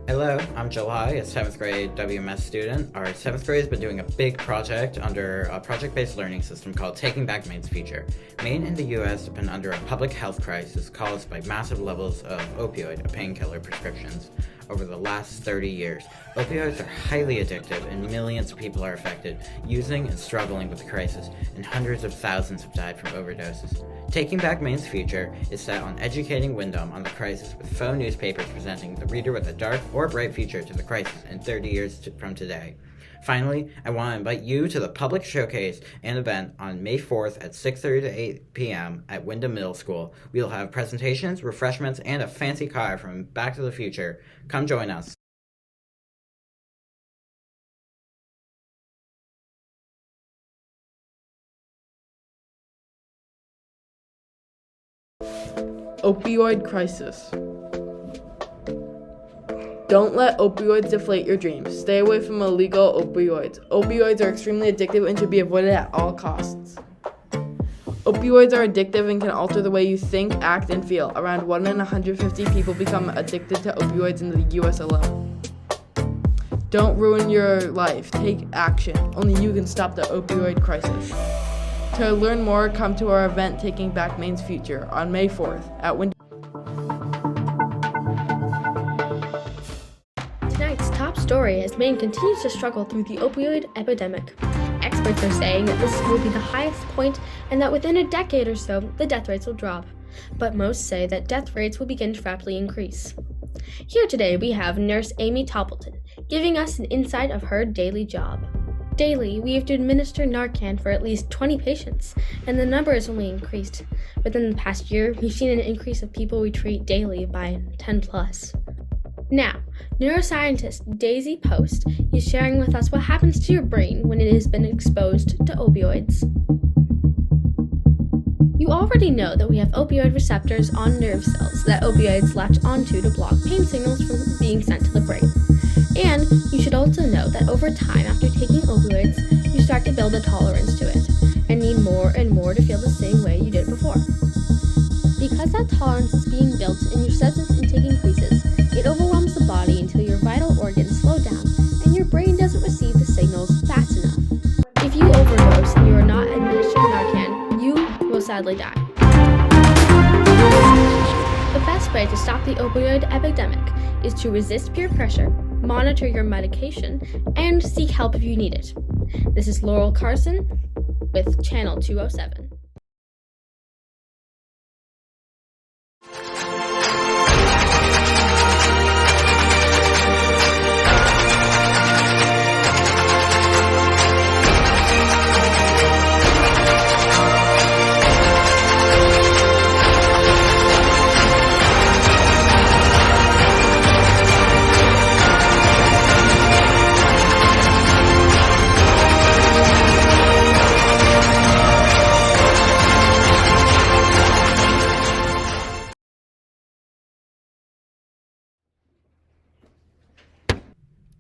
Hello, I'm July, a 7th grade WMS student. Our 7th grade has been doing a big project under a project-based learning system called Taking Back Maine's Future. Maine and the U.S. have been under a public health crisis caused by massive levels of opioid, a painkiller, prescriptions over the last 30 years. Opioids are highly addictive and millions of people are affected, using and struggling with the crisis, and hundreds of thousands have died from overdoses. Taking Back Maine's Future is set on educating Wyndham on the crisis, with faux newspapers presenting the reader with a dark or bright future to the crisis in 30 years from today. Finally, I want to invite you to the public showcase and event on May 4th at 6:30 to 8 p.m. at Wyndham Middle School. We will have presentations, refreshments, and a fancy car from Back to the Future. Come join us. Opioid crisis. Don't let opioids deflate your dreams. Stay away from illegal opioids. Opioids are extremely addictive and should be avoided at all costs. Opioids are addictive and can alter the way you think, act, and feel. Around 1 in 150 people become addicted to opioids in the U.S. alone. Don't ruin your life. Take action. Only you can stop the opioid crisis. To learn more, come to our event Taking Back Maine's Future on May 4th at Wyndham. Tonight's top story as Maine continues to struggle through the opioid epidemic. Experts are saying that this will be the highest point and that within a decade or so, the death rates will drop. But most say that death rates will begin to rapidly increase. Here today we have nurse Amy Toppleton giving us an insight of her daily job. Daily, we have to administer Narcan for at least 20 patients, and the number has only increased. Within the past year, we've seen an increase of people we treat daily by 10 plus. Now, neuroscientist Daisy Post is sharing with us what happens to your brain when it has been exposed to opioids. You already know that we have opioid receptors on nerve cells that opioids latch onto to block pain signals from being sent to the brain. And you should also know that over time after taking opioids, you start to build a tolerance to it and need more and more to feel the same way you did before. Because that tolerance is being built and your substance intake increases, it overwhelms the body until your vital organs slow down and your brain doesn't receive the signals fast enough. If you overdose and you are not administered Narcan, you will sadly die. The best way to stop the opioid epidemic is to resist peer pressure, monitor your medication, and seek help if you need it. This is Laurel Carson with Channel 207.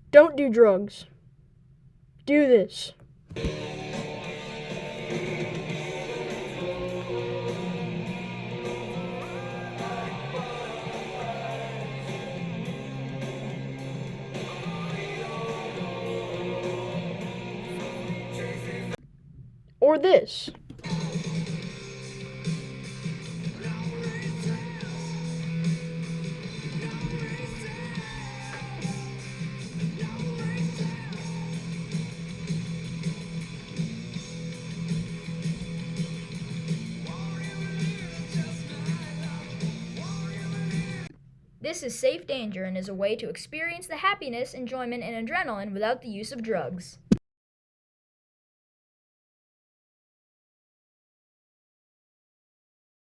Don't do drugs. Do this. Or this. This is safe danger and is a way to experience the happiness, enjoyment, and adrenaline without the use of drugs.